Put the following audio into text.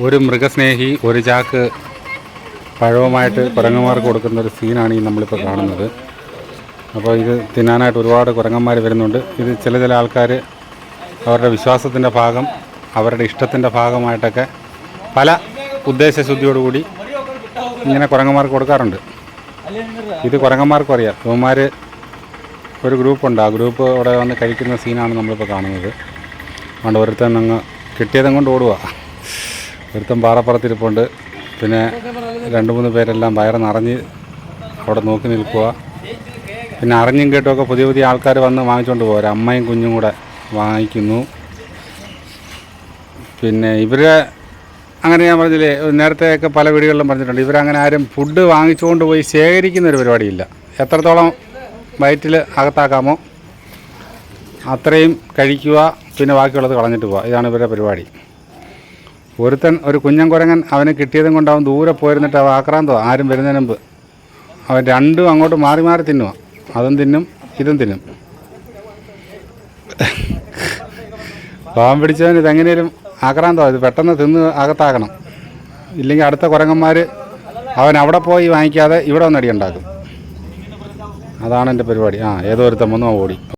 ഒരു മൃഗസ്നേഹി ഒരു ചാക്ക് പഴവുമായിട്ട് കുരങ്ങന്മാർക്ക് കൊടുക്കുന്ന ഒരു സീനാണ് ഈ നമ്മളിപ്പോൾ കാണുന്നത്. അപ്പോൾ ഇത് തിന്നാനായിട്ട് ഒരുപാട് കുരങ്ങന്മാർ വരുന്നുണ്ട്. ഇത് ചില ആൾക്കാർ അവരുടെ വിശ്വാസത്തിൻ്റെ ഭാഗം, അവരുടെ ഇഷ്ടത്തിൻ്റെ ഭാഗമായിട്ടൊക്കെ പല ഉദ്ദേശശുദ്ധിയോടുകൂടി ഇങ്ങനെ കുരങ്ങന്മാർക്ക് കൊടുക്കാറുണ്ട്. ഇത് കുരങ്ങന്മാർക്കും അറിയാം. ഇവന്മാർ ഒരു ഗ്രൂപ്പുണ്ട്, ആ ഗ്രൂപ്പ് അവിടെ വന്ന് കഴിക്കുന്ന സീനാണ് നമ്മളിപ്പോൾ കാണുന്നത്. അതുകൊണ്ട് ഒരുത്തൻ അങ്ങ് കിട്ടിയതും കൊണ്ട് ഓടുക. ഒരുത്തൻ പാറപ്പുറത്തിരിപ്പുണ്ട്. പിന്നെ 2-3 പേരെല്ലാം വയറ് നിറഞ്ഞ് അവിടെ നോക്കി നിൽക്കുക. പിന്നെ അറിഞ്ഞും കേട്ടുമൊക്കെ പുതിയ ആൾക്കാർ വന്ന് വാങ്ങിച്ചുകൊണ്ട് പോകും. അമ്മയും കുഞ്ഞും കൂടെ വാങ്ങിക്കുന്നു. പിന്നെ ഇവർ അങ്ങനെ ഞാൻ പറഞ്ഞില്ലേ, നേരത്തെയൊക്കെ പല വീടുകളിലും പറഞ്ഞിട്ടുണ്ട്, ഇവരങ്ങനെ ആരും ഫുഡ് വാങ്ങിച്ചുകൊണ്ട് പോയി ശേഖരിക്കുന്ന ഒരു പരിപാടിയില്ല. എത്രത്തോളം വയറ്റിൽ അകത്താക്കാമോ അത്രയും കഴിക്കുക, പിന്നെ ബാക്കിയുള്ളത് കളഞ്ഞിട്ട് പോവുക. ഇതാണ് ഇവരുടെ പരിപാടി. ഒരുത്തൻ ഒരു കുഞ്ഞൻ കുരങ്ങൻ അവന് കിട്ടിയതും കൊണ്ട് അവൻ ദൂരെ പോയിരുന്നിട്ട് അവൻ ആക്രാന്തോ ആരും വരുന്നതിന് മുമ്പ് അവൻ രണ്ടും അങ്ങോട്ട് മാറി മാറി തിന്നുക. അതും തിന്നും ഇതും തിന്നും. പാവം പിടിച്ചവന് ഇതെങ്ങനെയും ആക്രാന്തോ, ഇത് പെട്ടെന്ന് തിന്ന് അകത്താക്കണം. ഇല്ലെങ്കിൽ അടുത്ത കുരങ്ങന്മാർ അവൻ അവിടെ പോയി വാങ്ങിക്കാതെ ഇവിടെ വന്ന് അടി ഉണ്ടാക്കും. അതാണ് എൻ്റെ പരിപാടി. ഏതോ ഒരുത്തൻ വന്നു ഓടി.